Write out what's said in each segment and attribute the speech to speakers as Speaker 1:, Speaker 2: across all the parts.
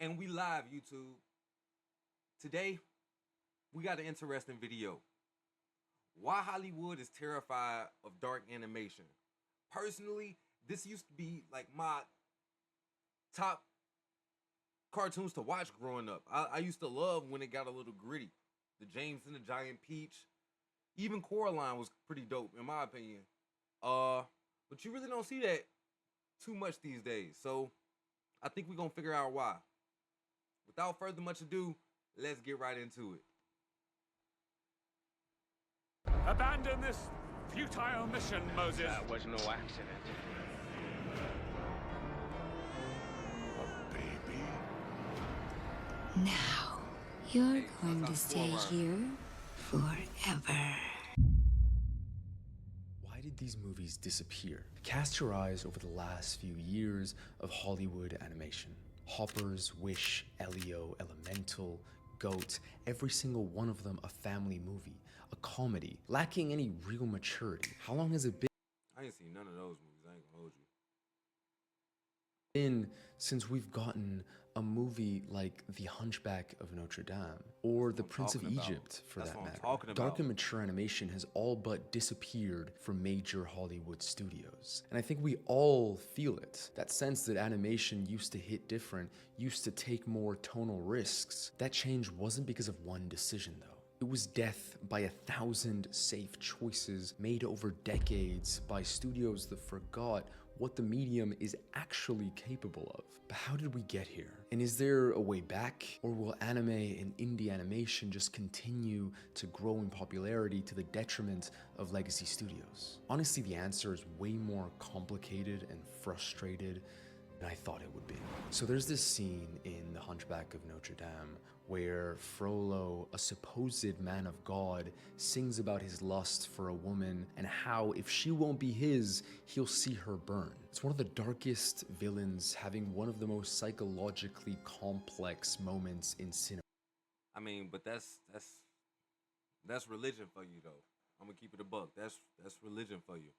Speaker 1: And we live, YouTube. Today, we got an interesting video. Why Hollywood is terrified of dark animation. Personally, this used to be like my top cartoons to watch growing up. I used to love when it got a little gritty. The James and the Giant Peach. Even Coraline was pretty dope, in my opinion. But you really don't see that too much these days. So I think we're gonna figure out why. Without further much ado, let's get right into it.
Speaker 2: Abandon this futile mission, Moses.
Speaker 3: That was no accident.
Speaker 2: Baby.
Speaker 4: Now, you're going to stay here forever.
Speaker 5: Why did these movies disappear? Cast your eyes over the last few years of Hollywood animation. Hoppers, Wish, Elio, Elemental, Goat, every single one of them a family movie, a comedy, lacking any real maturity. How long has it
Speaker 1: I ain't seen none of those movies, I ain't gonna hold you.
Speaker 5: been since we've gotten a movie like The Hunchback of Notre Dame or The Prince of Egypt, for that matter? Dark and mature animation has all but disappeared from major Hollywood studios. And I think we all feel it. That sense that animation used to hit different, used to take more tonal risks. That change wasn't because of one decision, though. It was death by 1,000 safe choices made over decades by studios that forgot what the medium is actually capable of. But how did we get here? And is there a way back? Or will anime and indie animation just continue to grow in popularity to the detriment of legacy studios? Honestly, the answer is way more complicated and frustrated than I thought it would be. So there's this scene in The Hunchback of Notre Dame where Frollo, a supposed man of God, sings about his lust for a woman and how if she won't be his, he'll see her burn. It's one of the darkest villains, having one of the most psychologically complex moments in cinema.
Speaker 1: I mean, but that's religion for you though. I'm gonna keep it a buck. That's religion for you.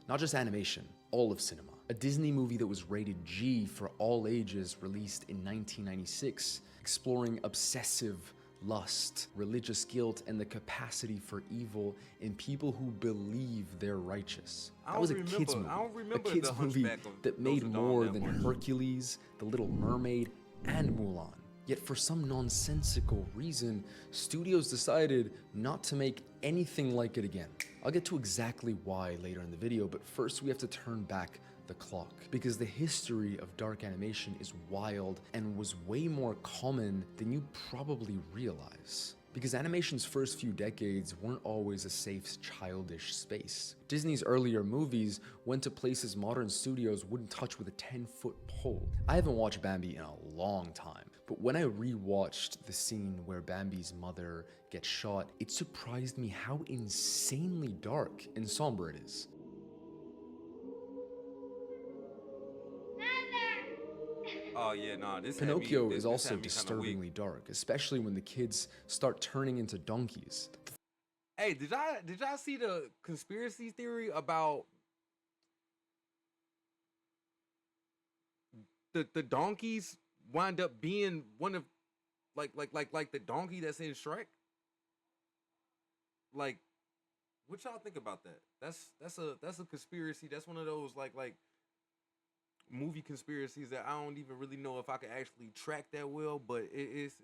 Speaker 5: Not just animation, all of cinema. A Disney movie that was rated G for all ages, released in 1996, exploring obsessive lust, religious guilt, and the capacity for evil in people who believe they're righteous. That was a kids movie. A kids movie that made more than Hercules, The Little Mermaid, and Mulan. Yet for some nonsensical reason, studios decided not to make anything like it again. I'll get to exactly why later in the video, but first we have to turn back the clock, because the history of dark animation is wild and was way more common than you probably realize. Because animation's first few decades weren't always a safe, childish space. Disney's earlier movies went to places modern studios wouldn't touch with a 10-foot pole. I haven't watched Bambi in a long time, but when I rewatched the scene where Bambi's mother gets shot, it surprised me how insanely dark and somber it is.
Speaker 1: Oh yeah, nah.
Speaker 5: Pinocchio is also disturbingly dark, especially when the kids start turning into donkeys.
Speaker 1: Hey, did y'all see the conspiracy theory about the donkeys wind up being one of like the donkey that's in Shrek? Like, what y'all think about that? That's a conspiracy. That's one of those like movie conspiracies that I don't even really know if I could actually track that well, but it's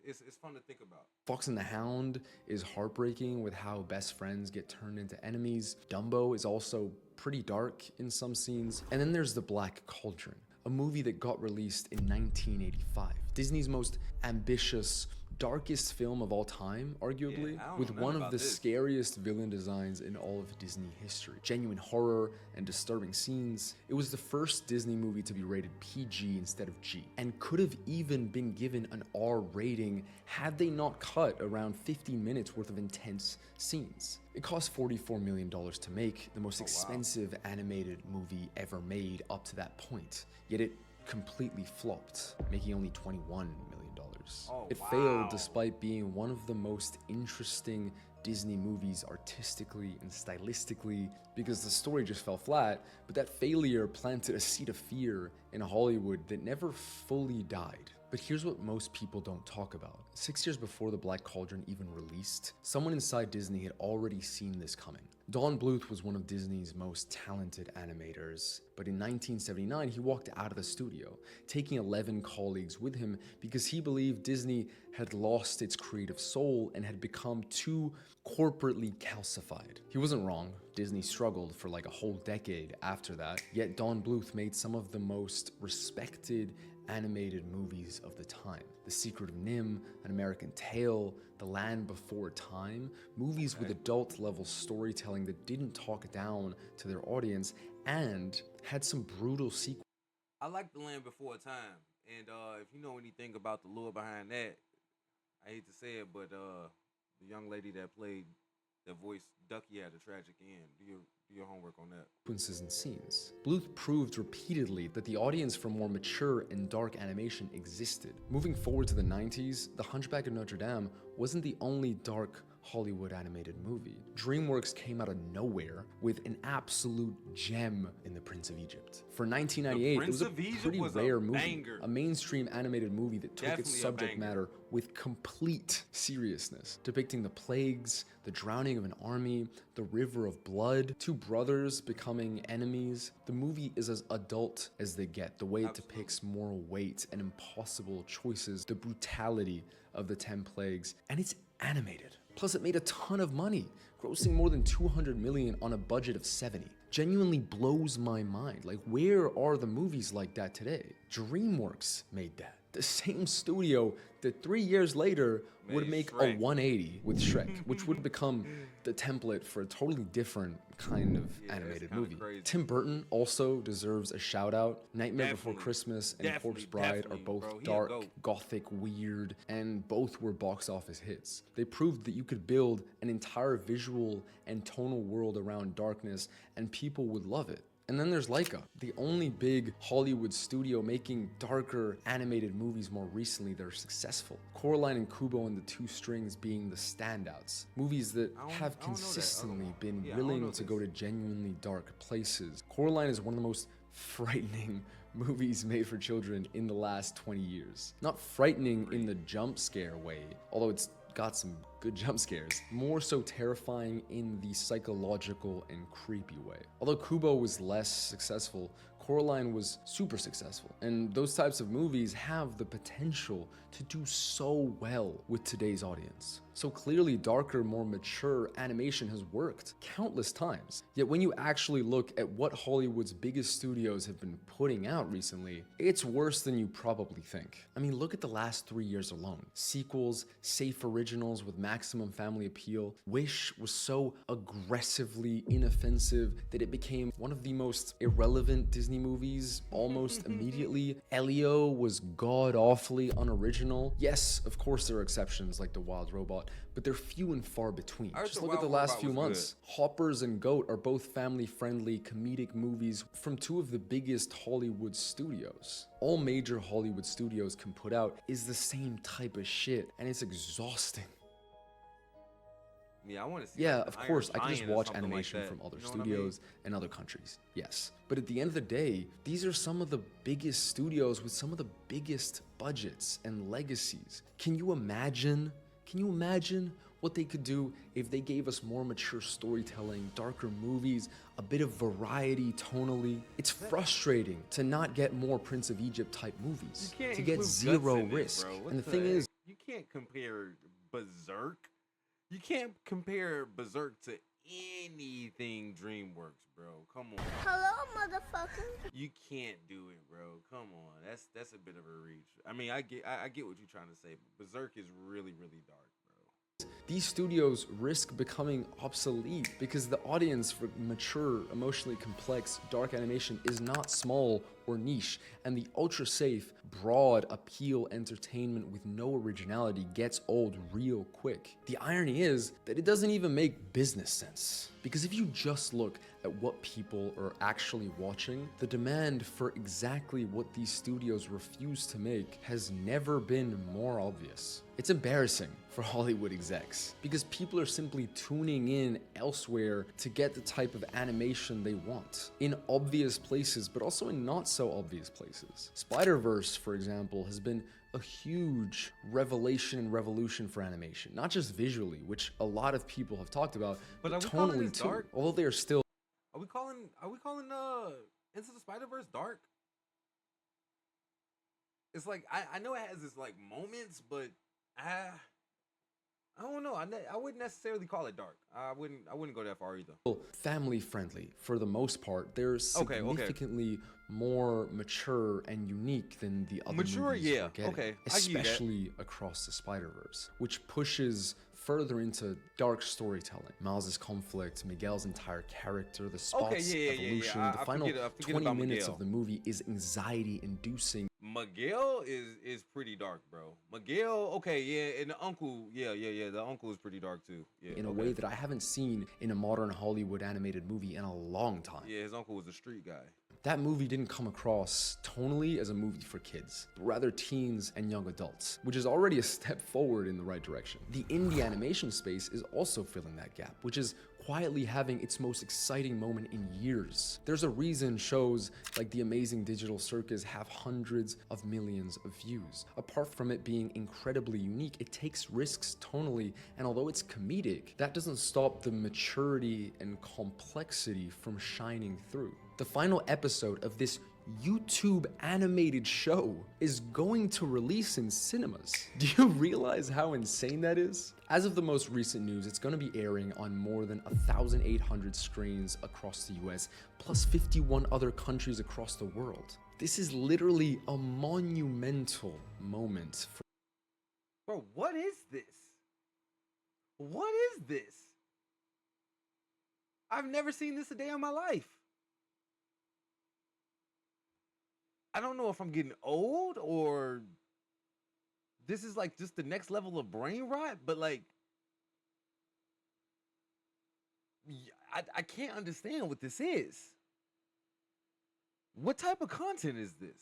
Speaker 1: fun to think about.
Speaker 5: Fox and the Hound is heartbreaking with how best friends get turned into enemies. Dumbo is also pretty dark in some scenes. And then there's The Black Cauldron, a movie that got released in 1985. Disney's most ambitious, darkest film of all time, arguably, with one of the scariest villain designs in all of Disney history. Genuine horror and disturbing scenes. It was the first Disney movie to be rated PG instead of G, and could have even been given an R rating had they not cut around 15 minutes worth of intense scenes. It cost $44 million to make, the most expensive animated movie ever made up to that point, yet it completely flopped, making only $21 million.
Speaker 1: Oh,
Speaker 5: It failed despite being one of the most interesting Disney movies artistically and stylistically, because the story just fell flat, but that failure planted a seed of fear in Hollywood that never fully died. But here's what most people don't talk about. 6 years before The Black Cauldron even released, someone inside Disney had already seen this coming. Don Bluth was one of Disney's most talented animators, but in 1979 he walked out of the studio, taking 11 colleagues with him because he believed Disney had lost its creative soul and had become too corporately calcified. He wasn't wrong. Disney struggled for like a whole decade after that, yet Don Bluth made some of the most respected animated movies of the time. The Secret of NIMH, An American Tail, The Land Before Time, movies with adult-level storytelling that didn't talk down to their audience and had some brutal sequels.
Speaker 1: I like The Land Before Time, and if you know anything about the lore behind that, I hate to say it, but the young lady that voiced Ducky had a tragic end. Do your homework on that.
Speaker 5: Sequences and scenes. Bluth proved repeatedly that the audience for more mature and dark animation existed. Moving forward to the 90s, The Hunchback of Notre Dame wasn't the only dark Hollywood animated movie. DreamWorks came out of nowhere with an absolute gem in The Prince of Egypt. For 1998, it was a pretty rare movie, a mainstream animated movie that took its subject matter with complete seriousness, depicting the plagues, the drowning of an army, the river of blood, two brothers becoming enemies. The movie is as adult as they get, the way it depicts moral weight and impossible choices, the brutality of the 10 plagues, and it's animated. Plus, it made a ton of money, grossing more than $200 million on a budget of 70. Genuinely blows my mind. Like, where are the movies like that today? DreamWorks made that. The same studio that 3 years later would make a 180 with Shrek, which would become the template for a totally different kind of animated movie. Tim Burton also deserves a shout out. Nightmare Before Christmas and Corpse Bride are both dark, gothic, weird, and both were box office hits. They proved that you could build an entire visual and tonal world around darkness and people would love it. And then there's Laika, the only big Hollywood studio making darker animated movies more recently that are successful. Coraline and Kubo and the Two Strings being the standouts. Movies that have consistently been willing to go to genuinely dark places. Coraline is one of the most frightening movies made for children in the last 20 years. Not frightening in the jump scare way, although it's got some good jump scares, more so terrifying in the psychological and creepy way. Although Kubo was less successful, Coraline was super successful, and those types of movies have the potential to do so well with today's audience. So clearly darker, more mature animation has worked countless times. Yet when you actually look at what Hollywood's biggest studios have been putting out recently, it's worse than you probably think. I mean, look at the last 3 years alone. Sequels, safe originals with maximum family appeal. Wish was so aggressively inoffensive that it became one of the most irrelevant Disney movies almost immediately. Elio was god-awfully unoriginal. Yes, of course there are exceptions like The Wild Robot, but they're few and far between. Just look at the last few months. Hoppers and Goat are both family-friendly comedic movies from two of the biggest Hollywood studios. All major Hollywood studios can put out is the same type of shit, and it's exhausting.
Speaker 1: Yeah, I want to see.
Speaker 5: Yeah, of course, I can just watch animation from other studios and other countries. Yes. But at the end of the day, these are some of the biggest studios with some of the biggest budgets and legacies. Can you imagine what they could do if they gave us more mature storytelling, darker movies, a bit of variety tonally? It's frustrating to not get more Prince of Egypt type movies, to get zero risk. And the thing is,
Speaker 1: you can't compare Berserk. You can't compare Berserk to anything DreamWorks, bro. Come on.
Speaker 3: Hello, motherfucker.
Speaker 1: You can't do it, bro. Come on. That's a bit of a reach. I mean, I get what you're trying to say, but Berserk is really, really dark, bro.
Speaker 5: These studios risk becoming obsolete because the audience for mature, emotionally complex, dark animation is not small or niche, and the ultra-safe, broad appeal entertainment with no originality gets old real quick. The irony is that it doesn't even make business sense. Because if you just look at what people are actually watching, the demand for exactly what these studios refuse to make has never been more obvious. It's embarrassing for Hollywood execs, because people are simply tuning in elsewhere to get the type of animation they want, in obvious places, but also in not so obvious places. Spider-Verse, for example, has been a huge revelation and revolution for animation, not just visually, which a lot of people have talked about, but tonally too. Dark? Although they are still.
Speaker 1: Are we calling Into the Spider-Verse dark? It's like I know it has its like moments, but I don't know. I wouldn't necessarily call it dark. I wouldn't go that far either.
Speaker 5: Family friendly for the most part. They're significantly more mature and unique than the other movies we're getting, especially across the Spider-Verse, which pushes further into dark storytelling. Miles' conflict, Miguel's entire character, the Spot's evolution, the final 20 minutes of the movie is anxiety-inducing.
Speaker 1: Miguel is pretty dark, bro. Miguel, and the uncle, the uncle is pretty dark too. Yeah,
Speaker 5: in a way that I haven't seen in a modern Hollywood animated movie in a long time.
Speaker 1: Yeah, his uncle was a street guy.
Speaker 5: That movie didn't come across tonally as a movie for kids, but rather teens and young adults, which is already a step forward in the right direction. The indie animation space is also filling that gap, which is quietly having its most exciting moment in years. There's a reason shows like The Amazing Digital Circus have hundreds of millions of views. Apart from it being incredibly unique, it takes risks tonally, and although it's comedic, that doesn't stop the maturity and complexity from shining through. The final episode of this YouTube animated show is going to release in cinemas. Do you realize how insane that is? As of the most recent news, it's going to be airing on more than 1,800 screens across the US, plus 51 other countries across the world. This is literally a monumental moment for—
Speaker 1: Bro, what is this? What is this? I've never seen this a day in my life. I don't know if I'm getting old or this is like just the next level of brain rot, but like, I can't understand what this is. What type of content is this?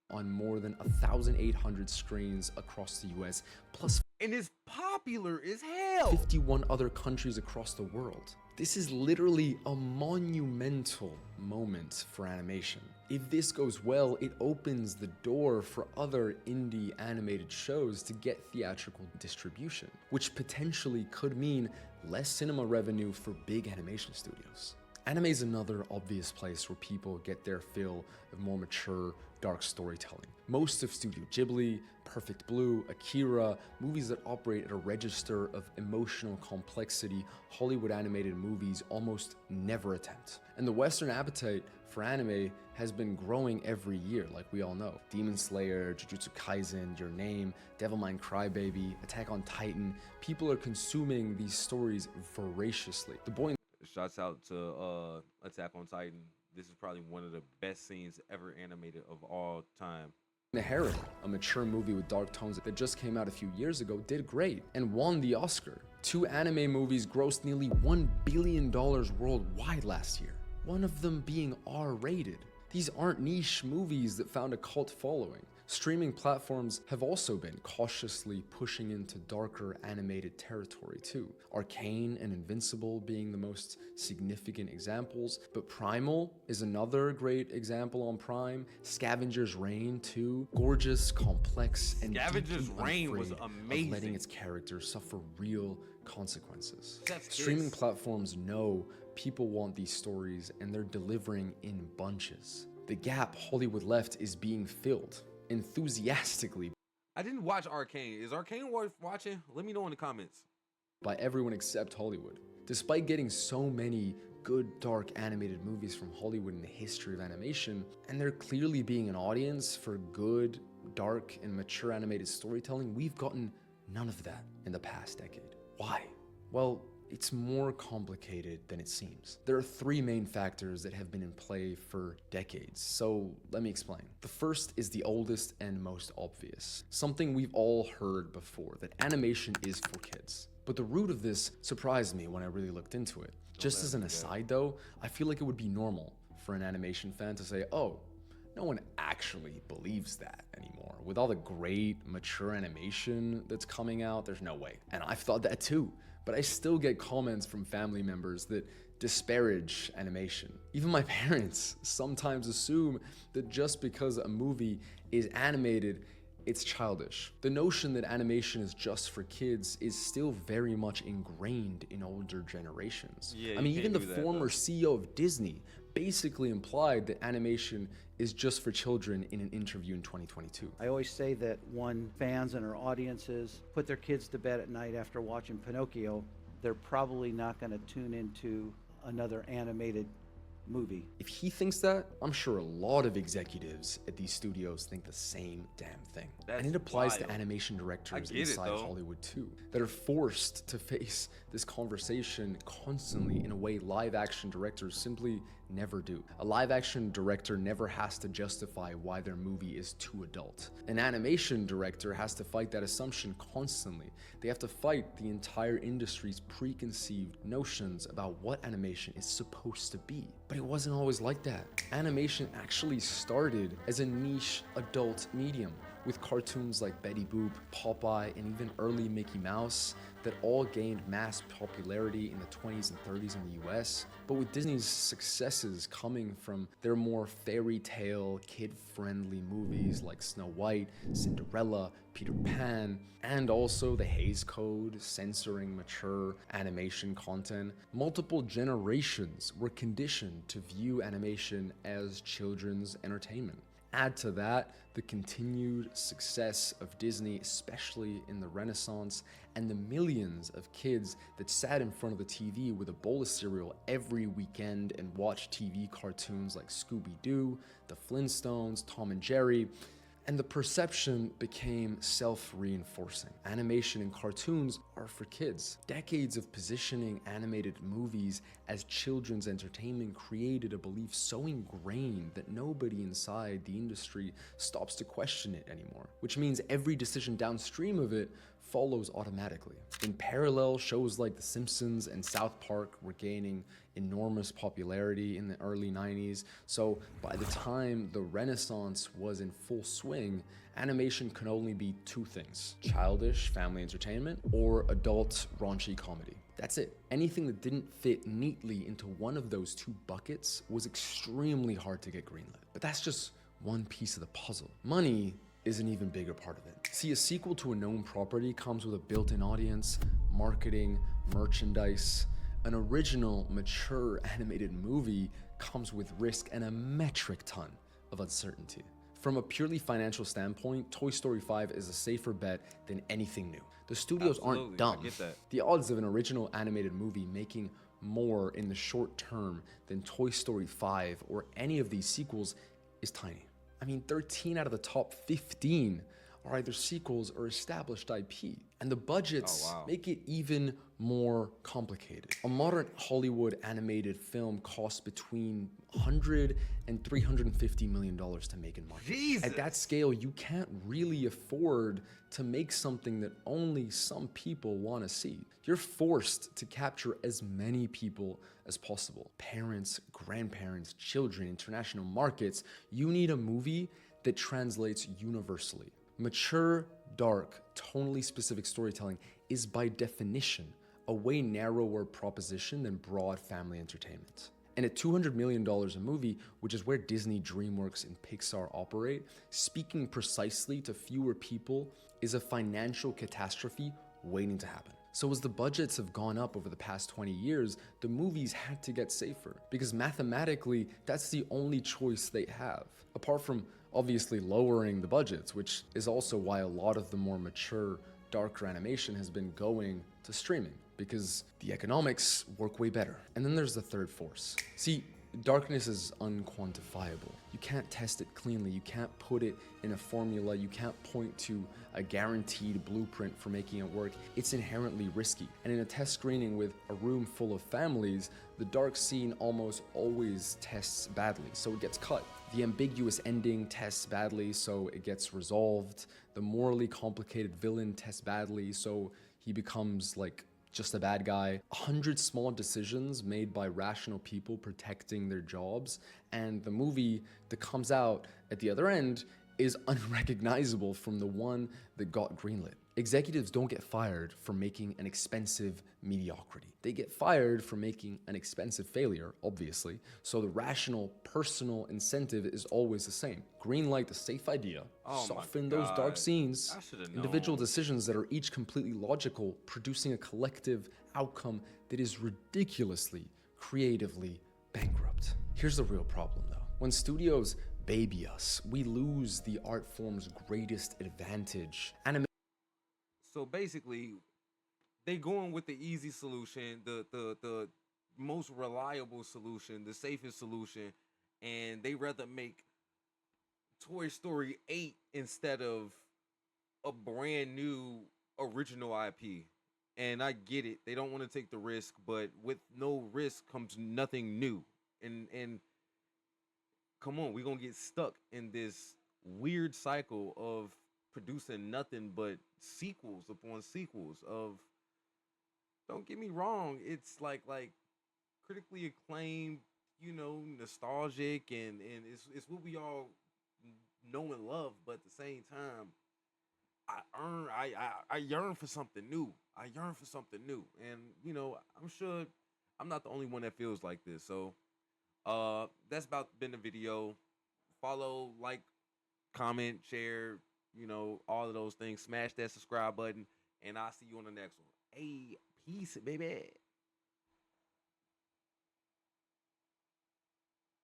Speaker 5: On more than 1,800 screens across the US, plus—
Speaker 1: and it's popular as hell.
Speaker 5: 51 other countries across the world. This is literally a monumental moment for animation. If this goes well, it opens the door for other indie animated shows to get theatrical distribution, which potentially could mean less cinema revenue for big animation studios. Anime is another obvious place where people get their fill of more mature, dark storytelling. Most of Studio Ghibli, Perfect Blue, Akira, movies that operate at a register of emotional complexity Hollywood animated movies almost never attempt. And the Western appetite for anime has been growing every year, like we all know. Demon Slayer, Jujutsu Kaisen, Your Name, Devilman Crybaby, Attack on Titan. People are consuming these stories voraciously. The boy—
Speaker 1: Shouts out to Attack on Titan. This is probably one of the best scenes ever animated of all time.
Speaker 5: The Heron, a mature movie with dark tones that just came out a few years ago, did great and won the Oscar. 2 anime movies grossed nearly $1 billion worldwide last year, one of them being R-rated. These aren't niche movies that found a cult following. Streaming platforms have also been cautiously pushing into darker animated territory too. Arcane and Invincible being the most significant examples, but Primal is another great example on Prime. Scavenger's Reign too. Gorgeous, complex, and
Speaker 1: Scavenger's Reign was amazing.
Speaker 5: Of letting its characters suffer real consequences. Streaming platforms know people want these stories and they're delivering in bunches. The gap Hollywood left is being filled enthusiastically.
Speaker 1: I didn't watch Arcane. Is Arcane worth watching? Let me know in the comments.
Speaker 5: By everyone except Hollywood. Despite getting so many good dark animated movies from Hollywood in the history of animation, and there clearly being an audience for good, dark, and mature animated storytelling, we've gotten none of that in the past decade. Why? Well, It's more complicated than it seems. There are three main factors that have been in play for decades, so let me explain. The first is the oldest and most obvious, something we've all heard before, that animation is for kids. But the root of this surprised me when I really looked into it. Just as an aside though, I feel like it would be normal for an animation fan to say, oh, no one actually believes that anymore. With all the great, mature animation that's coming out, there's no way. And I've thought that too. But I still get comments from family members that disparage animation. Even my parents sometimes assume that just because a movie is animated, it's childish. The notion that animation is just for kids is still very much ingrained in older generations.
Speaker 1: Yeah,
Speaker 5: I mean, even the former CEO of Disney basically implied that animation is just for children in an interview in 2022.
Speaker 6: I always say that when fans and our audiences put their kids to bed at night after watching Pinocchio, they're probably not going to tune into another animated movie.
Speaker 5: If he thinks that, I'm sure a lot of executives at these studios think the same damn thing.
Speaker 1: That's
Speaker 5: and it applies
Speaker 1: wild.
Speaker 5: to animation directors
Speaker 1: get it,
Speaker 5: inside
Speaker 1: though.
Speaker 5: Hollywood too, that are forced to face this conversation constantly in a way live action directors simply never do. A live action director never has to justify why their movie is too adult. An animation director has to fight that assumption constantly. They have to fight the entire industry's preconceived notions about what animation is supposed to be. But it wasn't always like that. Animation actually started as a niche adult medium, with cartoons like Betty Boop, Popeye, and even early Mickey Mouse that all gained mass popularity in the 20s and 30s in the US. But with Disney's successes coming from their more fairy tale, kid-friendly movies like Snow White, Cinderella, Peter Pan, and also the Hays Code censoring mature animation content, multiple generations were conditioned to view animation as children's entertainment. Add to that the continued success of Disney, especially in the Renaissance, and the millions of kids that sat in front of the TV with a bowl of cereal every weekend and watched TV cartoons like Scooby-Doo, the Flintstones, Tom and Jerry, and the perception became self-reinforcing. Animation and cartoons are for kids. Decades of positioning animated movies as children's entertainment created a belief so ingrained that nobody inside the industry stops to question it anymore, which means every decision downstream of it follows automatically. In parallel, shows like The Simpsons and South Park were gaining enormous popularity in the early 90s, so by the time the Renaissance was in full swing, animation could only be two things: childish family entertainment or adult raunchy comedy. That's it. Anything that didn't fit neatly into one of those two buckets was extremely hard to get greenlit. But that's just one piece of the puzzle. Money is an even bigger part of it. See, a sequel to a known property comes with a built-in audience, marketing, merchandise. An original, mature animated movie comes with risk and a metric ton of uncertainty. From a purely financial standpoint, Toy Story 5 is a safer bet than anything new. The studios aren't dumb.
Speaker 1: I get that.
Speaker 5: The odds of an original animated movie making more in the short term than Toy Story 5 or any of these sequels is tiny. I mean, 13 out of the top 15 are either sequels or established IP. And the budgets make it even more complicated. A modern Hollywood animated film costs between $100 and $350 million to make and market.
Speaker 1: Jesus.
Speaker 5: At that scale, you can't really afford to make something that only some people want to see. You're forced to capture as many people as possible. Parents, grandparents, children, international markets. You need a movie that translates universally. Mature, dark, tonally specific storytelling is by definition a way narrower proposition than broad family entertainment. And at $200 million a movie, which is where Disney, DreamWorks, and Pixar operate, speaking precisely to fewer people is a financial catastrophe waiting to happen. So as the budgets have gone up over the past 20 years, the movies had to get safer, because mathematically, that's the only choice they have. Apart from obviously lowering the budgets, which is also why a lot of the more mature, darker animation has been going to streaming, because the economics work way better. And then there's the third force. See, Darkness is unquantifiable. You can't test it cleanly. You can't put it in a formula. You can't point to a guaranteed blueprint for making it work. It's inherently risky. And in a test screening with a room full of families, the dark scene almost always tests badly, so it gets cut. The ambiguous ending tests badly, so it gets resolved. The morally complicated villain tests badly, so he becomes like just a bad guy. 100 small decisions made by rational people protecting their jobs, and the movie that comes out at the other end is unrecognizable from the one that got greenlit. Executives don't get fired for making an expensive mediocrity. They get fired for making an expensive failure, obviously, so the rational personal incentive is always the same. Greenlight the safe idea, soften those dark scenes, individual decisions that are each completely logical, producing a collective outcome that is ridiculously, creatively bankrupt. Here's the real problem though. When studios baby us, we lose the art form's greatest advantage.
Speaker 1: So basically, they going with the easy solution, the most reliable solution, the safest solution, and they rather make Toy Story 8 instead of a brand new original IP. And I get it, they don't want to take the risk, but with no risk comes nothing new. And come on, we're gonna get stuck in this weird cycle of producing nothing but sequels upon sequels of, don't get me wrong, it's like critically acclaimed, you know, nostalgic, and it's what we all know and love, but at the same time, I yearn for something new. I yearn for something new. And you know, I'm sure I'm not the only one that feels like this. So that's about been the video. Follow, like, comment, share, you know, all of those things. Smash that subscribe button, and I'll see you on the next one. Hey, peace, baby.